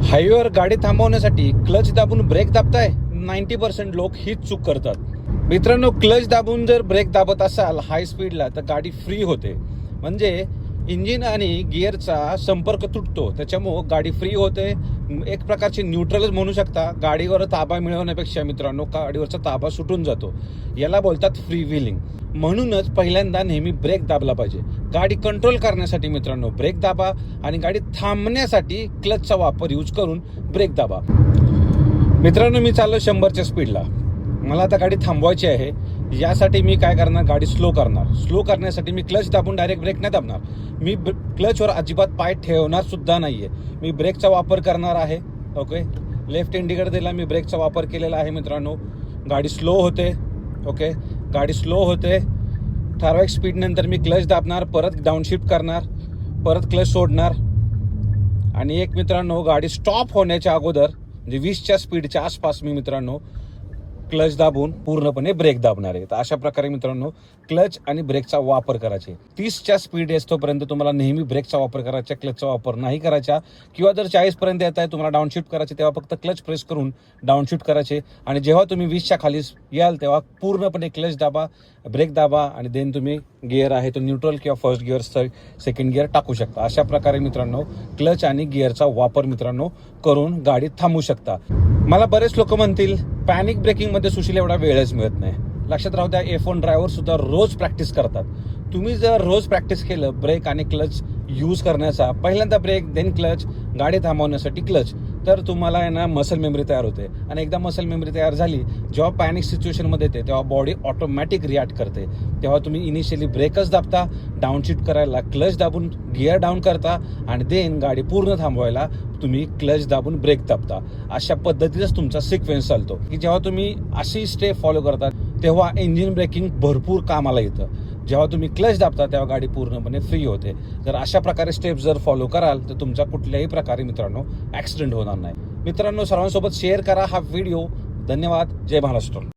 हायवेवर गाडी थांबवण्यासाठी क्लच दाबून ब्रेक दाबताय 90% लोक हीच चूक करतात। मित्रांनो, क्लच दाबून जर ब्रेक दाबत असाल हाय स्पीडला तर गाडी फ्री होते, म्हणजे इंजिन आणि गिअरचा संपर्क तुटतो, त्याच्यामुळं गाडी फ्री होते। एक प्रकारची न्यूट्रलच म्हणू शकता। गाडीवर ताबा मिळवण्यापेक्षा मित्रांनो गाडीवरचा ताबा सुटून जातो, याला बोलतात फ्री व्हीलिंग। म्हणूनच पहिल्यांदा नेहमी ब्रेक दाबला पाहिजे। गाडी कंट्रोल करण्यासाठी मित्रांनो ब्रेक दाबा आणि गाडी थांबण्यासाठी क्लचचा वापर यूज करून ब्रेक दाबा। मित्रांनो, मी चाललो 100च्या स्पीडला, मला आता गाडी थांबवायची आहे। यासाठी मी काय करणार, गाडी स्लो करणार। स्लो करण्यासाठी मी क्लच दाबून डायरेक्ट ब्रेक नाही दाबणार, मी क्लचवर अजिबात पाय ठेवणार सुद्धा नाहीये। मी ब्रेकचा वापर करणार आहे। ओके, लेफ्ट इंडिकेटर दिला, मी ब्रेकचा वापर केलेला आहे। मित्रांनो, गाडी स्लो होते। ओके, गाडी स्लो होते। ठराविक स्पीड नंतर मी क्लच दाबणार, परत डाऊनशिफ्ट करणार, परत क्लच सोडणार आणि एक मित्रांनो गाडी स्टॉप होण्याच्या अगोदर म्हणजे 20च्या स्पीडच्या आसपास मी मित्रांनो क्लच दाबून पूर्णपणे ब्रेक दाबणार आहे। तर अशा प्रकारे मित्रांनो क्लच आणि ब्रेकचा वापर करायचे। 30च्या स्पीड येतोपर्यंत तुम्हाला नेहमी ब्रेकचा वापर करायचा, क्लचचा वापर नाही करायचा। किंवा जर 40 पर्यंत येत आहे तुम्हाला डाऊनशिफ्ट करायचे, तेव्हा फक्त क्लच प्रेस करून डाऊनशिफ्ट करायचे। आणि जेव्हा तुम्ही 20च्या खाली याल तेव्हा पूर्णपणे क्लच दाबा, ब्रेक दाबा आणि देन तुम्ही गिअर आहे तो न्यूट्रल किंवा फर्स्ट गिअर सेकंड गिअर टाकू शकता। अशा प्रकारे मित्रांनो क्लच आणि गिअरचा वापर मित्रांनो करून गाडी थांबवू शकता। मला बरेच लोक म्हणतील पॅनिक ब्रेकिंग मध्ये सुशील एवढा वेळच मिळत नाही। लक्षात राहू द्या, F1 ड्रायव्हर सुद्धा रोज प्रॅक्टिस करतात। तुम्ही जर रोज प्रॅक्टिस केलं ब्रेक आणि क्लच यूज करण्याचा, पहिल्यांदा ब्रेक देन क्लच, गाडी थांबवण्यासाठी क्लच, तर तुम्हाला आहे ना मसल मेमरी तयार होते। आणि एकदा मसल मेमरी तयार झाली, जेव्हा पॅनिक सिच्युएशनमध्ये येते तेव्हा बॉडी ऑटोमॅटिक रिॲक्ट करते। तेव्हा तुम्ही इनिशियली ब्रेकच दाबता, डाऊनशिफ्ट करायला क्लच दाबून गिअर डाऊन करता आणि देन गाडी पूर्ण थांबवायला तुम्ही क्लच दाबून ब्रेक दाबता। अशा पद्धतीचाच तुमचा सिक्वेन्स चालतो की जेव्हा तुम्ही अशी स्टेप फॉलो करता तेव्हा इंजिन ब्रेकिंग भरपूर कामाला येतं। जेव्हा तुम्ही क्लच दाबता तेव्हा गाडी पूर्णपणे फ्री होते। जर अशा प्रकारे स्टेप्स जर फॉलो कराल तर तुमचा कुठल्याही प्रकारे मित्रांनो ॲक्सिडेंट होणार नाही। मित्रांनो, सर्वांसोबत शेअर करा हा व्हिडिओ। धन्यवाद। जय महाराष्ट्र।